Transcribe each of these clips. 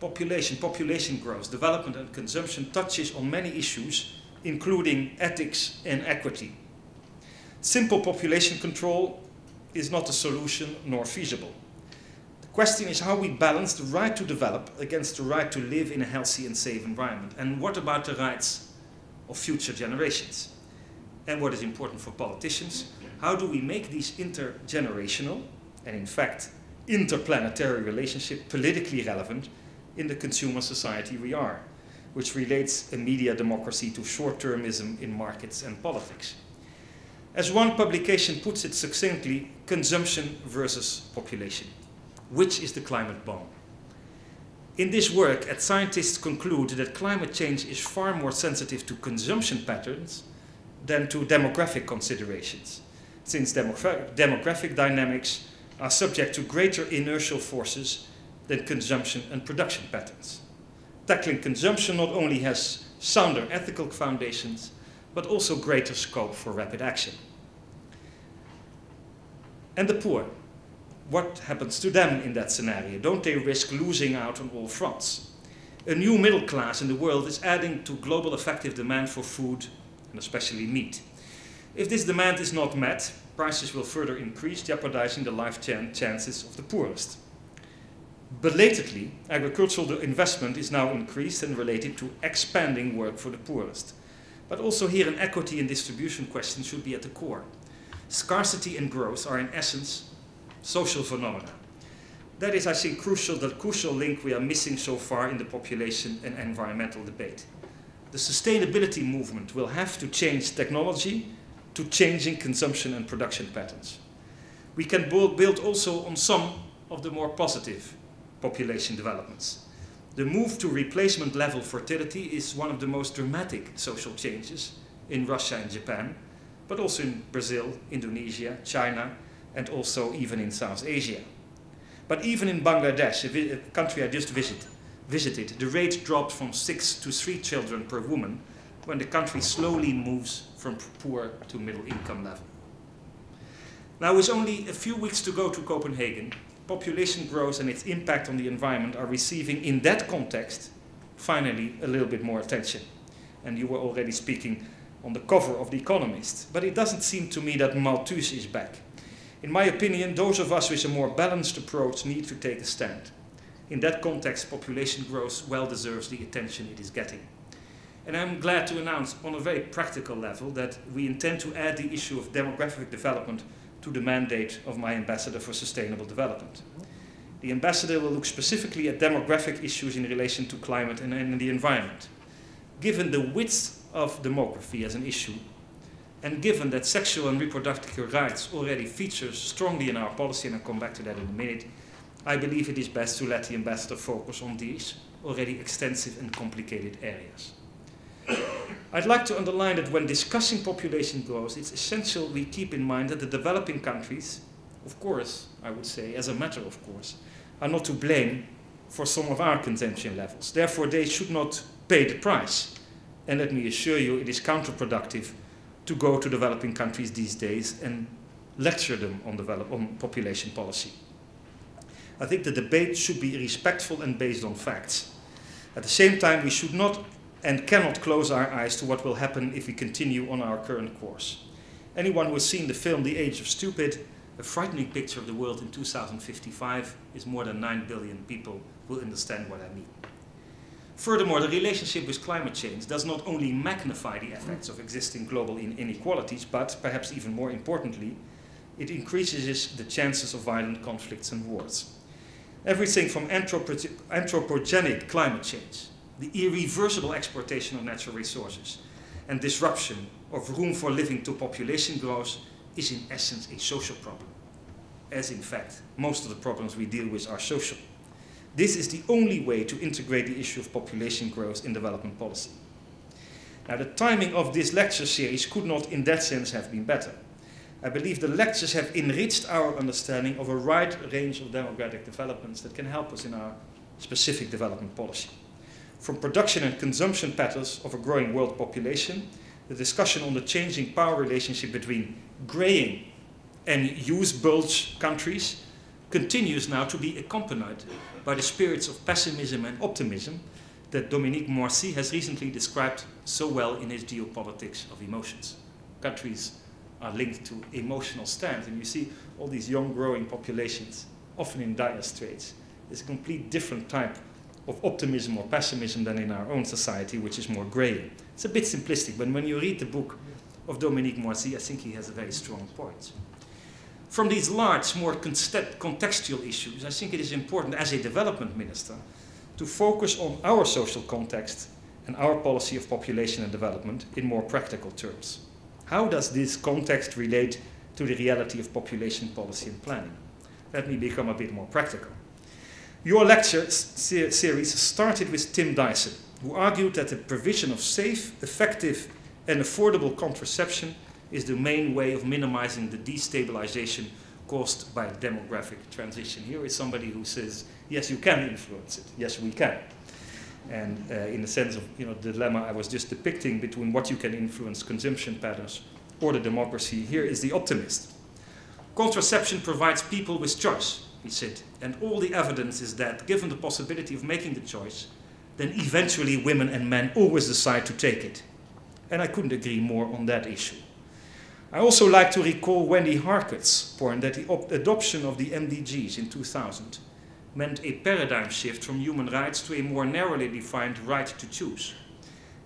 population growth, development and consumption touches on many issues, including ethics and equity. Simple population control is not a solution nor feasible. The question is how we balance the right to develop against the right to live in a healthy and safe environment. And what about the rights of future generations? And what is important for politicians, how do we make these intergenerational and in fact interplanetary relationships politically relevant in the consumer society we are, which relates a media democracy to short-termism in markets and politics. As one publication puts it succinctly, consumption versus population. Which is the climate bomb? In this work, scientists conclude that climate change is far more sensitive to consumption patterns than to demographic considerations, since demographic dynamics are subject to greater inertial forces than consumption and production patterns. Tackling consumption not only has sounder ethical foundations, but also greater scope for rapid action. And the poor, what happens to them in that scenario? Don't they risk losing out on all fronts? A new middle class in the world is adding to global effective demand for food, and especially meat. If this demand is not met, prices will further increase, jeopardizing the life chances of the poorest. Belatedly, agricultural investment is now increased and related to expanding work for the poorest. But also here an equity and distribution question should be at the core. Scarcity and growth are in essence social phenomena. That is, I think, the crucial link we are missing so far in the population and environmental debate. The sustainability movement will have to change technology to changing consumption and production patterns. We can build also on some of the more positive population developments. The move to replacement level fertility is one of the most dramatic social changes in Russia and Japan, but also in Brazil, Indonesia, China, and also even in South Asia. But even in Bangladesh, a country I just visited, the rate dropped from 6 to 3 children per woman when the country slowly moves from poor to middle income level. Now, with only a few weeks to go to Copenhagen, population growth and its impact on the environment are receiving, in that context, finally a little bit more attention. And you were already speaking on the cover of The Economist. But it doesn't seem to me that Malthus is back. In my opinion, those of us with a more balanced approach need to take a stand. In that context, population growth well deserves the attention it is getting. And I'm glad to announce on a very practical level that we intend to add the issue of demographic development to the mandate of my Ambassador for Sustainable Development. The Ambassador will look specifically at demographic issues in relation to climate and the environment. Given the width of demography as an issue, and given that sexual and reproductive rights already feature strongly in our policy, and I'll come back to that in a minute, I believe it is best to let the Ambassador focus on these already extensive and complicated areas. I'd like to underline that when discussing population growth, it's essential we keep in mind that the developing countries, of course, I would say, as a matter of course, are not to blame for some of our consumption levels. Therefore, they should not pay the price. And let me assure you, it is counterproductive to go to developing countries these days and lecture them on population policy. I think the debate should be respectful and based on facts. At the same time, we should not and cannot close our eyes to what will happen if we continue on our current course. Anyone who has seen the film The Age of Stupid, a frightening picture of the world in 2055, is more than 9 billion people will understand what I mean. Furthermore, the relationship with climate change does not only magnify the effects of existing global inequalities, but, perhaps even more importantly, it increases the chances of violent conflicts and wars. Everything from anthropogenic climate change, the irreversible exploitation of natural resources, and disruption of room for living to population growth is in essence a social problem, as in fact most of the problems we deal with are social. This is the only way to integrate the issue of population growth in development policy. Now, the timing of this lecture series could not in that sense have been better. I believe the lectures have enriched our understanding of a wide range of demographic developments that can help us in our specific development policy. From production and consumption patterns of a growing world population, the discussion on the changing power relationship between graying and use bulge countries, continues now to be accompanied by the spirits of pessimism and optimism that Dominique Moissy has recently described so well in his Geopolitics of Emotions. Countries are linked to emotional stands, and you see all these young growing populations, often in dire straits. It's a complete different type of optimism or pessimism than in our own society, which is more grey. It's a bit simplistic, but when you read the book of Dominique Moissy, I think he has a very strong point. From these large, more contextual issues, I think it is important as a development minister to focus on our social context and our policy of population and development in more practical terms. How does this context relate to the reality of population policy and planning? Let me become a bit more practical. Your lecture series started with Tim Dyson, who argued that the provision of safe, effective, and affordable contraception is the main way of minimizing the destabilization caused by demographic transition. Here is somebody who says, yes, you can influence it. Yes, we can. And in the sense of the dilemma I was just depicting between what you can influence, consumption patterns, or the democracy, here is the optimist. Contraception provides people with choice, he said, and all the evidence is that, given the possibility of making the choice, then eventually women and men always decide to take it. And I couldn't agree more on that issue. I also like to recall Wendy Harcourt's point that the adoption of the MDGs in 2000 meant a paradigm shift from human rights to a more narrowly defined right to choose,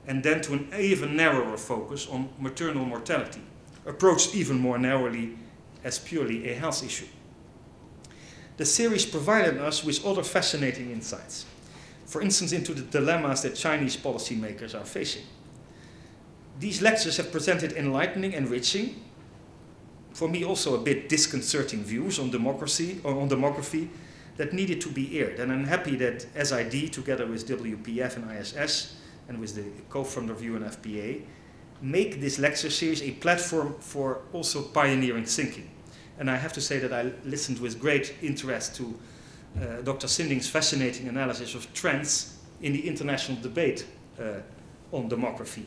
and then to an even narrower focus on maternal mortality, approached even more narrowly as purely a health issue. The series provided us with other fascinating insights, for instance into the dilemmas that Chinese policymakers are facing. These lectures have presented enlightening, enriching, for me also a bit disconcerting views on democracy or on demography that needed to be aired. And I'm happy that SID, together with WPF and ISS, and with the co-funder of UNFPA, make this lecture series a platform for also pioneering thinking. And I have to say that I listened with great interest to Dr. Sinding's fascinating analysis of trends in the international debate on demography.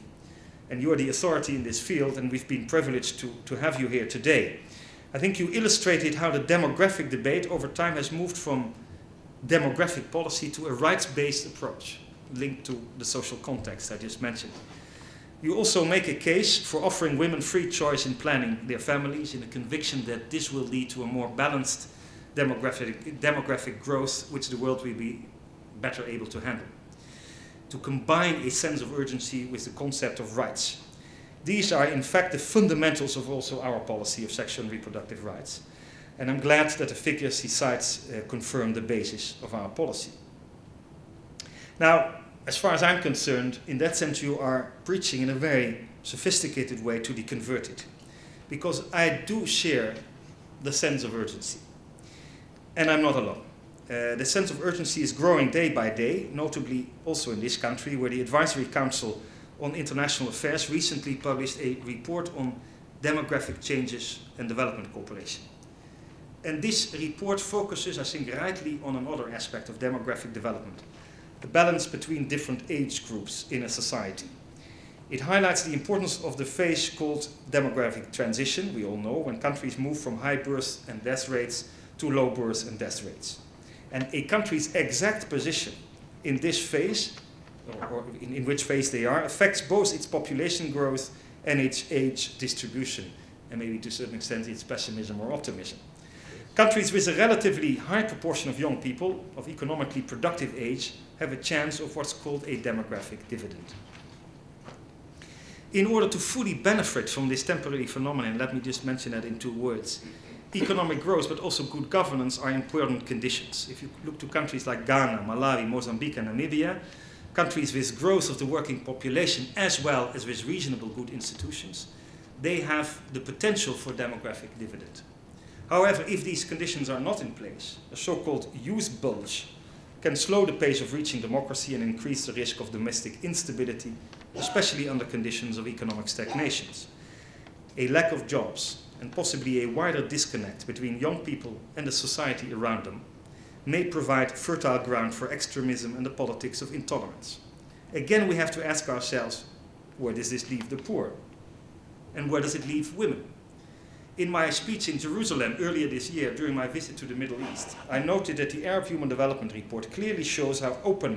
And you are the authority in this field, and we've been privileged to have you here today. I think you illustrated how the demographic debate over time has moved from demographic policy to a rights-based approach linked to the social context I just mentioned. You also make a case for offering women free choice in planning their families in the conviction that this will lead to a more balanced demographic growth, which the world will be better able to handle. To combine a sense of urgency with the concept of rights. These are in fact the fundamentals of also our policy of sexual and reproductive rights. And I'm glad that the figures he cites confirm the basis of our policy. Now, as far as I'm concerned, in that sense you are preaching in a very sophisticated way to the converted. Because I do share the sense of urgency. And I'm not alone. The sense of urgency is growing day by day, notably also in this country, where the Advisory Council on International Affairs recently published a report on demographic changes and development cooperation. And this report focuses, I think rightly, on another aspect of demographic development, the balance between different age groups in a society. It highlights the importance of the phase called demographic transition, we all know, when countries move from high birth and death rates to low birth and death rates. And a country's exact position in this phase, or in which phase they are, affects both its population growth and its age distribution, and maybe to a certain extent its pessimism or optimism. Countries with a relatively high proportion of young people of economically productive age have a chance of what's called a demographic dividend. In order to fully benefit from this temporary phenomenon, let me just mention that in 2 words. Economic growth, but also good governance are important conditions. If you look to countries like Ghana, Malawi, Mozambique, and Namibia, countries with growth of the working population as well as with reasonable good institutions, they have the potential for demographic dividend. However, if these conditions are not in place, a so-called youth bulge can slow the pace of reaching democracy and increase the risk of domestic instability, especially under conditions of economic stagnations. A lack of jobs, and possibly a wider disconnect between young people and the society around them, may provide fertile ground for extremism and the politics of intolerance. Again, we have to ask ourselves, where does this leave the poor? And where does it leave women? In my speech in Jerusalem earlier this year during my visit to the Middle East, I noted that the Arab Human Development Report clearly shows how open